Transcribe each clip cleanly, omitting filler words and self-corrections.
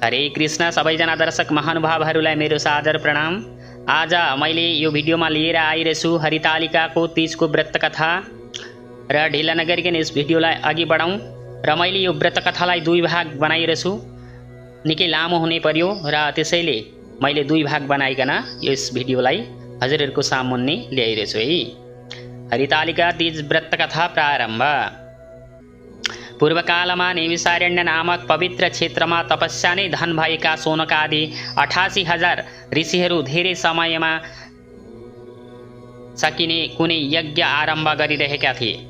हरे कृष्ण सबैजना दर्शक महानुभावहरूलाई मेरो सादर प्रणाम। आज मैले यो भिडियोमा लिएर आइरहेछु हरितालिकाको तीजको व्रत कथा र ढिला नगरिकन यस भिडियोलाई अघि बढाउँ र मैले यो व्रत कथालाई दुई भाग बनाइरहेछु। निकै लामो हुने पर्यो र त्यसैले मैले दुई भाग बनाइकन यस भिडियोलाई हजुरहरूको सामुन्ने ल्याइरहेछु है। हरितालिका तीज व्रत कथा प्रारम्भ। पूर्वकालमा नैमिषारण्य नामक पवित्र क्षेत्रमा तपस्या नै धन भएका सोनकादि 88,000 ऋषिहरू धेरै समयमा सकिने कुनै यज्ञ आरम्भ गरिरहेका थिए।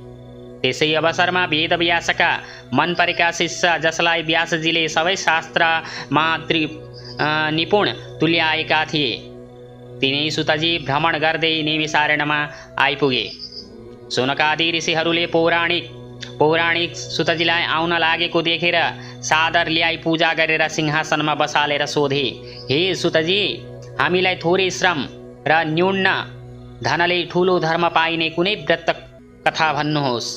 त्यसै अवसरमा वेदव्यासका मन परेका शिष्य जसलाई व्यासजीले सबै शास्त्रमा निपुण तुल्याएका थिए, तिनै सुतजी भ्रमण गर्दै नैमिषारण्यमा आइपुगे। सोनकादि ऋषिहरूले पौराणिक सुतजीलाई आउन लागेको देखेर सादर ल्याई पूजा गरेर सिंहासनमा बसालेर सोधे, हे सुतजी, हामीलाई थोरै श्रम र न्यून धनले ठुलो धर्म पाइने कुनै व्रत कथा भन्नुहोस्।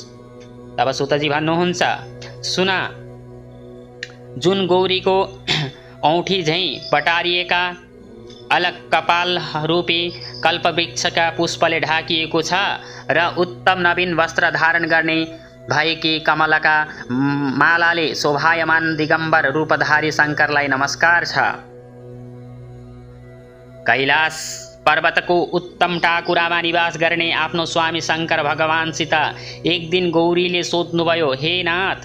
तब सुतजी भन्नुहुन्छ, सुन, जुन गौरीको औँठी झैँ बटारिएका अलग कपाल रूपी कल्पवृक्षका पुष्पले ढाकिएको छ र उत्तम नवीन वस्त्र धारण गर्ने भएकी कमलका मालाले शोभायमान दिगम्बर रूपधारी शङ्करलाई नमस्कार छ। कैलाश पर्वतको उत्तम टाकुरामा निवास गर्ने आफ्नो स्वामी शङ्कर भगवानसित एक दिन गौरीले सोध्नुभयो, हे नाथ,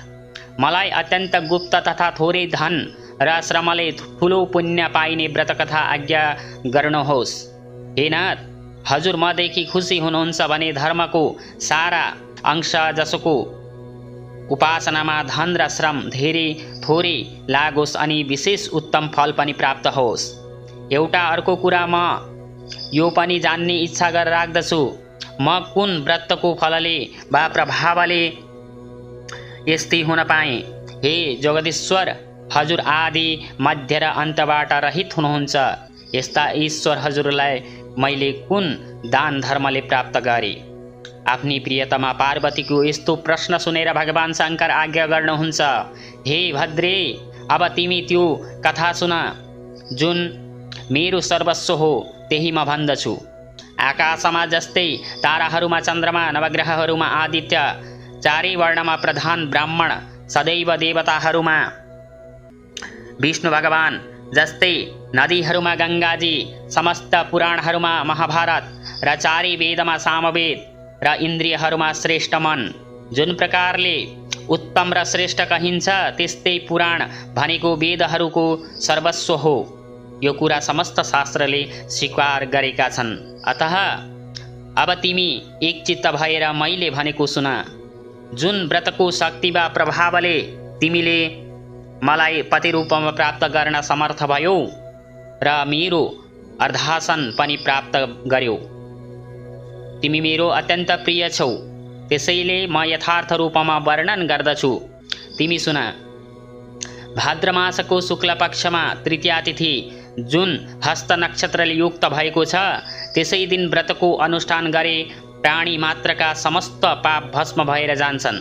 मलाई अत्यन्त गुप्त तथा थोरै धन र श्रमले ठुलो पुण्य पाइने व्रत कथा आज्ञा गर्नुहोस्। हे नाथ, हजुर मदेखि खुसी हुनुहुन्छ भने धर्मको सारा अंश जसको उपासनामा धन र श्रम धेरै थोरै लागोस् अनि विशेष उत्तम फल पनि प्राप्त होस्। एउटा अर्को कुरा म यो पनि जान्ने इच्छा गरेर राख्दछु, म कुन व्रतको फलले वा प्रभावले यस्तै हुन पाएँ। हे जगदीश्वर, हजुर आदि मध्य र अन्तबाट रहित हुनुहुन्छ। यस्ता ईश्वर हजुरलाई मैले कुन दान धर्मले प्राप्त गरे? आफ्नी प्रियतमा पार्वतीको यस्तो प्रश्न सुनेर भगवान शङ्कर आज्ञा गर्नुहुन्छ, हे भद्रे, अब तिमी त्यो कथा सुन जुन मेरो सर्वस्व हो त्यही म भन्दछु। आकाशमा जस्तै ताराहरूमा चन्द्रमा, नवग्रहहरूमा आदित्य, चारै वर्णमा प्रधान ब्राह्मण, सदैव देवताहरूमा विष्णु भगवान, जस्तै नदीहरूमा गङ्गाजी, समस्त पुराणहरूमा महाभारत र चारै वेदमा सामवेद र इन्द्रियहरूमा श्रेष्ठ मन, जुन प्रकारले उत्तम र श्रेष्ठ कहिन्छ त्यस्तै पुराण भनेको वेदहरूको सर्वस्व हो। यो कुरा समस्त शास्त्रले स्वीकार गरेका छन्। अतः अब तिमी एकचित्त भएर मैले भनेको सुन। जुन व्रतको शक्ति वा प्रभावले तिमीले मलाई पति रूपमा प्राप्त गर्न समर्थ भयो र मेरो अर्धासन पनि प्राप्त गर्यौ। तिमी मेरो अत्यन्त प्रिय छौ, त्यसैले म यथार्थ रूपमा वर्णन गर्दछु। तिमी सुन। भाद्र मासको शुक्ल पक्षमा तृतीया तिथि जुन हस्त नक्षत्रले युक्त भएको छ, त्यसै दिन व्रतको अनुष्ठान गरे प्राणी मात्रका समस्त पाप भस्म भएर जान्छन्।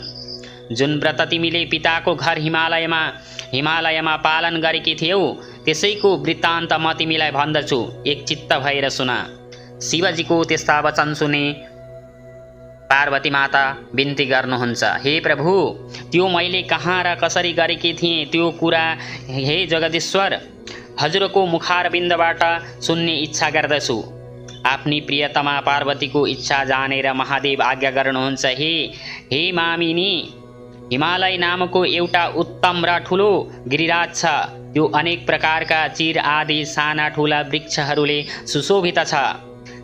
जुन व्रत तिमीले पिताको घर हिमालयमा पालन गरेकी थियौ त्यसैको वृत्तान्त म तिमीलाई भन्दछु, एकचित्त भएर सुन। शिवजीको त्यस्ता वचन सुने पार्वती माता बिन्ती गर्नुहुन्छ, हे प्रभु, त्यो मैले कहाँ र कसरी गरेकी थिएँ त्यो कुरा हे जगदीश्वर हजुरको मुखारविन्दबाट सुन्ने इच्छा गर्दछु। आफ्नी प्रियतमा पार्वतीको इच्छा जानेर महादेव आज्ञा गर्नुहुन्छ, हे मामिनी, हिमालय नामको एउटा उत्तम र ठुलो गिरिराज छ। त्यो अनेक प्रकारका चिर आदि साना ठुला वृक्षहरूले सुशोभित छ।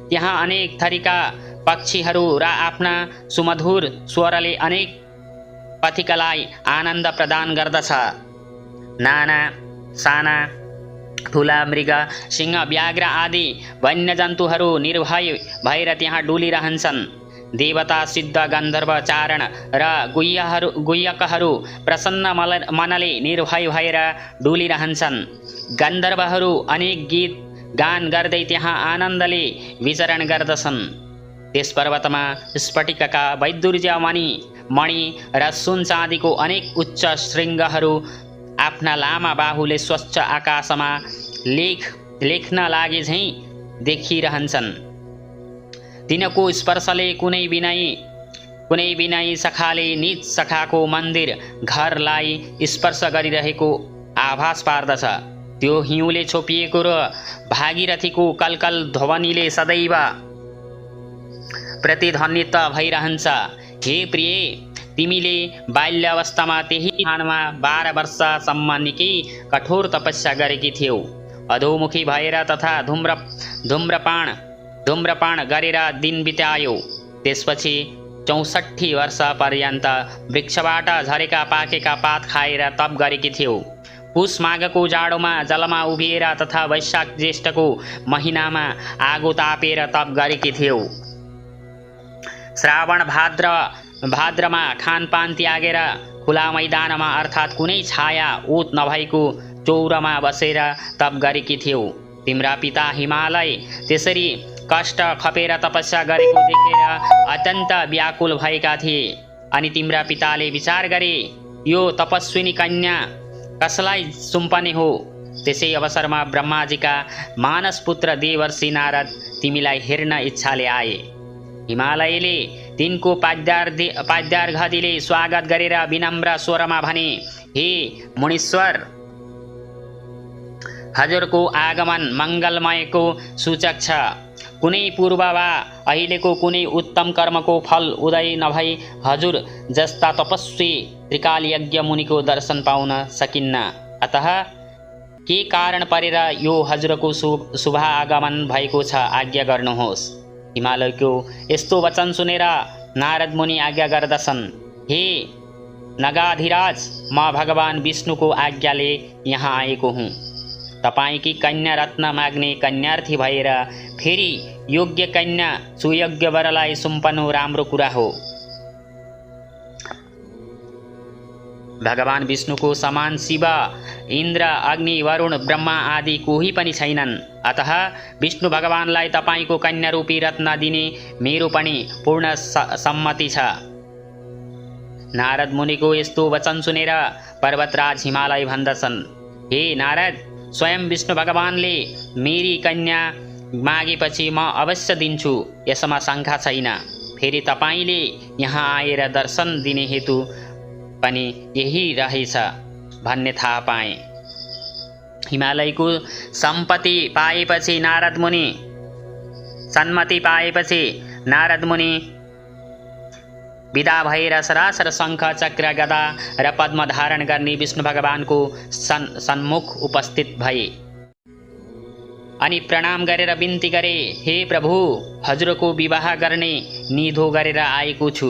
त्यहाँ अनेक थरीका पक्षीहरू र आफ्ना सुमधुर स्वरले अनेक पथिकलाई आनन्द प्रदान गर्दछ। नाना साना ठुला मृग, सिंह, व्याघ्र आदि वन्यजन्तुहरू निर्भय भएर त्यहाँ डुलिरहन्छन्। देवता, सिद्ध, गन्धर्व, चारण र गुह्यकहरू प्रसन्न मनले निर्भय भएर डुलिरहन्छन्। गन्धर्वहरू अनेक गीत गान गर्दै त्यहाँ आनन्दले विचरण गर्दछन्। त्यस पर्वतमा स्फटिकका वैदुर्य मणि र सुन चाँदीको अनेक उच्च श्रृङ्गहरू आफ्ना लामा बाहुले स्वच्छ आकाशमा लेख्न लागे झैँ देखिरहन्छन्। तिनको स्पर्शले कुनै विनयी सखाले निज सखाको मन्दिर घरलाई स्पर्श गरिरहेको आभास पार्दछ। त्यो हिउँले छोपिएको र भागीरथीको कलकल ध्वनिले सदैव प्रतिध्वनित भइरहन्छ। हे प्रिय, तिमीले बाल्यावस्थामा त्यही स्थानमा 12 वर्षसम्म निकै कठोर तपस्या गरेकी थियौ। अधोमुखी भएर तथा धूम्रपान गरेर दिन बितायौ। त्यसपछि 64 वर्ष पर्यन्त वृक्षबाट झरेका पाकेका पात खाएर तप गरेकी थियौ। पुष माघको जाडोमा जलमा उभिएर तथा वैशाख ज्येष्ठको महिनामा आगो तापेर तप गरेकी थियौ। श्रावण भाद्रमा खानपान त्यागेर खुला मैदानमा अर्थात् कुनै छाया ओत नभएको चौरमा बसेर तप गरेकी थियौ। तिम्रा पिता हिमालय त्यसरी कष्ट खपेर तपस्या गरेको देखेर अत्यन्त व्याकुल भएका थिए। अनि तिम्रा पिताले विचार गरे, यो तपस्विनी कन्या कसलाई सुम्पने हो। त्यसै अवसरमा ब्रह्माजीका मानसपुत्र देवर्षि नारद तिमीलाई हेर्न इच्छाले आए। हिमालयले तिनको पाद्यार्घदिले स्वागत गरेर विनम्र स्वरमा भने, हे मुनीश्वर, हजुरको आगमन मङ्गलमयको सूचक छ। कुनै पूर्व वा अहिलेको कुनै उत्तम कर्मको फल उदय नभई हजुर जस्ता तपस्वी त्रिकाल यज्ञ मुनिको दर्शन पाउन सकिन्न। अतः के कारण परेर यो हजुरको शुभ आगमन भएको छ, आज्ञा गर्नुहोस्। हिमालयको यस्तो वचन सुनेर नारद मुनि आज्ञा गर्दछन्, हे नगाधिराज, म भगवान विष्णुको आज्ञाले यहाँ आएको हुँ। तपाईकी कन्या रत्न माग्ने कन्यार्थी भएर फेरि योग्य कन्या सुयोग्य वरलाई सुम्पनु राम्रो कुरा हो। भगवान विष्णुको समान शिव, इन्द्र, अग्नि, वरुण, ब्रह्मा आदि कोही पनि छैनन्। अतः विष्णु भगवानलाई तपाईको कन्या रूपी रत्न दिने मेरो पनि पूर्ण सम्मति छ। नारद मुनिको यस्तो वचन सुनेर पर्वतराज हिमालय भन्दछन्, हे नारद, स्वयं विष्णु भगवानले मेरी कन्या मागेपछि म अवश्य दिन्छु, यसमा शङ्का छैन। फेरि तपाईले यहाँ आएर दर्शन दिने हेतु पनि यही रहेछ भन्ने थाहा पाएँ। हिमालयको सम्मति पाएपछि नारद मुनि विदा भएर सरासर शङ्ख, चक्र, गदा र पद्म धारण गर्ने विष्णु भगवानको सन्मुख उपस्थित भए। अनि प्रणाम गरेर बिन्ती गरे, हे प्रभु, हजुरको विवाह गर्ने निधो गरेर आएको छु।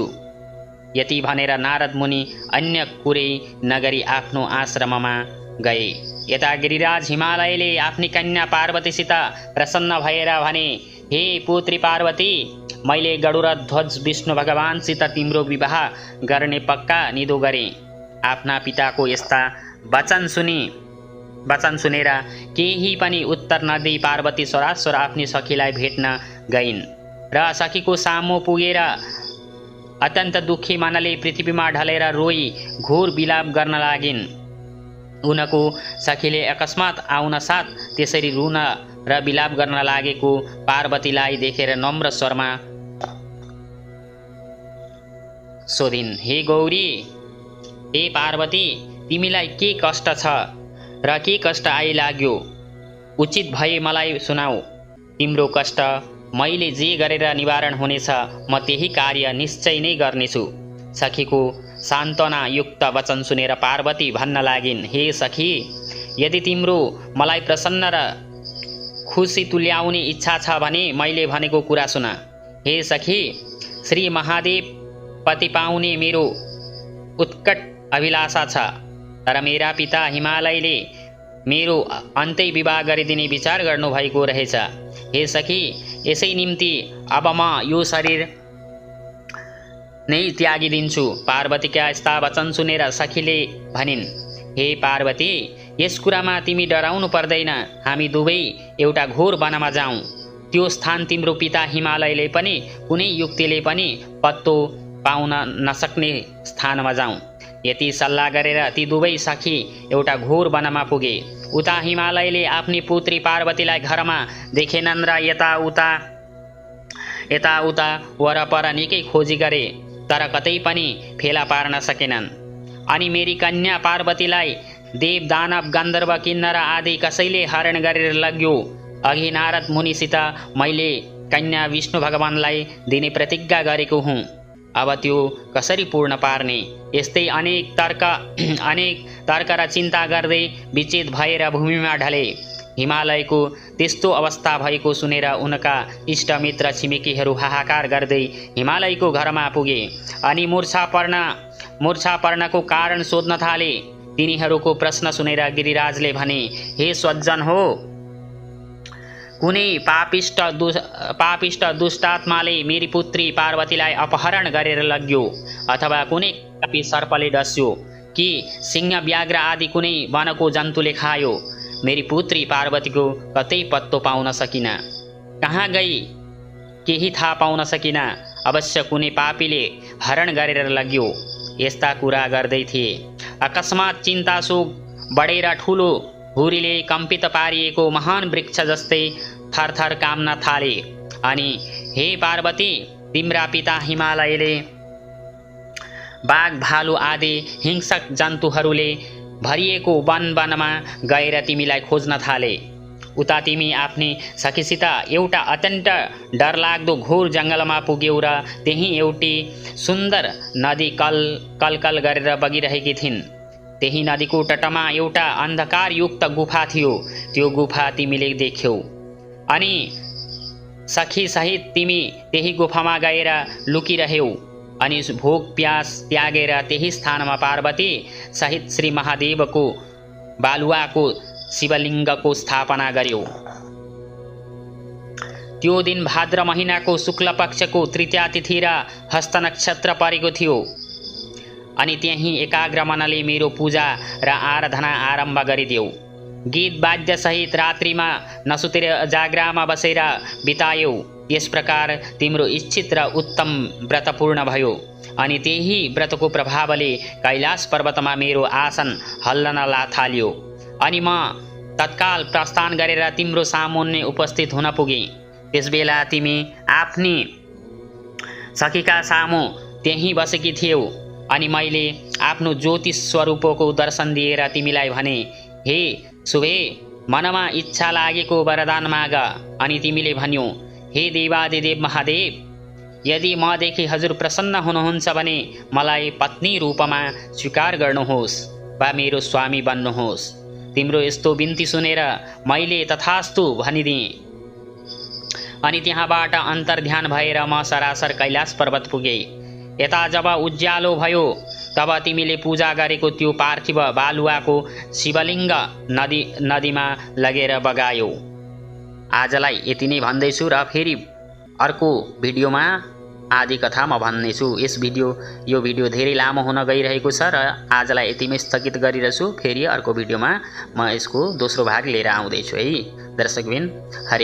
यति भनेर नारद मुनि अन्य कुरै नगरी आफ्नो आश्रममा गए। यता गिरिराज हिमालयले आफ्नी कन्या पार्वतीसित प्रसन्न भएर भने, हे पुत्री पार्वती, मैले गरुडध्वज विष्णु भगवानसित तिम्रो विवाह गर्ने पक्का निधो गरेँ। आफ्ना पिताको यस्ता वचन सुनेर केही पनि उत्तर नदिई पार्वती सरासर आफ्नी सखीलाई भेट्न गइन् र सखीको सामु पुगेर अत्यन्त दुखी मनले पृथ्वीमा ढलेर रोई घोर विलाप गर्न लागिन्। उनको सखीले अकस्मात आउन साथ त्यसरी रुन र विलाप गर्न लागेको पार्वतीलाई देखेर नम्र स्वरमा सोधिन्, हे गौरी, हे पार्वती, तिमीलाई के कष्ट छ र के कष्ट आइलाग्यो? उचित भए मलाई सुनाऊ। तिम्रो कष्ट मैले जे गरेर निवारण हुनेछ म त्यही कार्य निश्चय नै गर्नेछु। सखीको सान्त्वना युक्त वचन सुनेर पार्वती भन्न लागिन्, हे सखी, यदि तिम्रो मलाई प्रसन्न र खुसी तुल्याउने इच्छा छ भने मैले भनेको कुरा सुन। हे सखी, श्री महादेव पति पाउने मेरो उत्कट अभिलाषा छ, तर मेरा पिता हिमालयले मेरो अन्तै विवाह गरिदिने विचार गर्नुभएको रहेछ। हे सखी, यसै निम्ति अब म यो शरीर नै त्यागिदिन्छु। पार्वतीका यस्ता वचन सुनेर सखीले भनिन्, हे पार्वती, यस कुरामा तिमी डराउनु पर्दैन। हामी दुवै एउटा घोर वनमा जाउँ। त्यो स्थान तिम्रो पिता हिमालयले पनि कुनै युक्तिले पनि पत्तो पाउन नसक्ने स्थानमा जाउँ। यति सल्लाह गरेर ती दुवै सखी एउटा घोर वनमा पुगे। उता हिमालयले आफ्नी पुत्री पार्वतीलाई घरमा देखेनन् र यताउता वरपर निकै खोजी गरे, तर कतै पनि फेला पार्न सकेनन्। अनि मेरी कन्या पार्वतीलाई देव दानव गन्धर्व किन्नर आदि कसैले हरण गरेर लग्यो। अघि नारद मुनिसित मैले कन्या विष्णु भगवानलाई दिने प्रतिज्ञा गरेको हुँ। अब त्यो कसरी पूर्ण पार्ने? यस्तै अनेक तर्क र चिन्ता गर्दै विचेत भएर भूमिमा ढले। हिमालयको त्यस्तो अवस्था भएको सुनेर उनका इष्टमित्र छिमेकीहरू हाहाकार गर्दै हिमालयको घरमा पुगे अनि मूर्छा पर्नको कारण सोध्न थाले। तिनीहरूको प्रश्न सुनेर गिरिराजले भने, हे सज्जन हो, कुनै पापिष्ट दुष्टात्माले मेरी पुत्री पार्वतीलाई अपहरण गरेर लग्यो, अथवा कुनै पापी सर्पले डस्यो, कि सिंह व्याघ्र आदि कुनै वनको जन्तुले खायो। मेरी पुत्री पार्वतीको कतै पत्तो पाउन सकिन, कहाँ गई केही थाहा पाउन सकिन। अवश्य कुनै पापीले हरण गरेर लग्यो। यस्ता कुरा गर्दै थिए। अकस्मात चिन्ताशोक बढेर ठुलो हुरीले कम्पित पारिएको महान वृक्ष जस्तै थरथर काम्न थाले। अनि हे पार्वती, तिम्रा पिता हिमालयले बाघ भालु आदि हिंसक जन्तुहरूले भरिएको वनमा गएर तिमीलाई खोज्न थाले। उता तिमी आफ्नी सखीसित एउटा अत्यन्त डरलाग्दो घोर जङ्गलमा पुग्यौ र त्यही एउटी सुन्दर नदी कलकल गरेर बगिरहेकी थिइन्। त्यही नदीको तटमा एउटा अन्धकारयुक्त गुफा थियो। त्यो गुफा तिमीले देख्यौ अनि सखी सहित तिमी त्यही गुफामा गएर लुकिरह्यौ। अनि भोक प्यास त्यागेर त्यही स्थानमा पार्वती सहित श्री महादेवको बालुवाको शिवलिङ्गको स्थापना गर्यो। त्यो दिन भाद्र महिनाको शुक्ल पक्षको तृतीया तिथि र हस्त नक्षत्र परेको थियो। अनि त्यही एकाग्र मनले मेरो पूजा र आराधना आरम्भ गरिदेऊ। गीत वाद्य सहित रात्रिमा नसुतेर जागरामा बसेर बितायौ। यस प्रकार तिम्रो इच्छित र उत्तम व्रत पूर्ण भयो। अनि त्यही व्रतको प्रभावले कैलाश पर्वतमा मेरो आसन हल्लन थाल्यो। अनि म तत्काल प्रस्थान गरेर तिम्रो सामुन्ने उपस्थित हुन पुगे। त्यसबेला तिमी आफ्नी सखीका सामु त्यही बसेकी थियौ। अनि मैले आफ्नो ज्योतिष स्वरूपको दर्शन दिएर तिमीलाई भने, हे शुभे, मनमा इच्छा लागेको वरदान माग। अनि तिमीले भन्यौ, हे देवादिदेव महादेव, यदि मदेखि हजुर प्रसन्न हुनुहुन्छ भने मलाई पत्नी रूपमा स्वीकार गर्नुहोस् वा मेरो स्वामी बन्नुहोस्। तिम्रो यस्तो बिन्ती सुनेर मैले तथास्तु भनिदिएँ। अनि त्यहाँबाट अन्तर्ध्यान भएर म सरासर कैलाश पर्वत पुगे। यता जब उज्यालो भयो तब तिमीले पूजा गरेको त्यो पार्थिव बालुवाको शिवलिङ्ग नदीमा लगेर बगायौ। आजलाई यति नै भन्दैछु र फेरि अर्को भिडियोमा आदि कथा म भन्नेछु। यो भिडियो धेरै लामो हुन गइरहेको छ र आजलाई यतिमै स्थगित गरिरहेछु। फेरि अर्को भिडियोमा म यसको दोस्रो भाग लिएर आउँदैछु है दर्शकबिन। हरे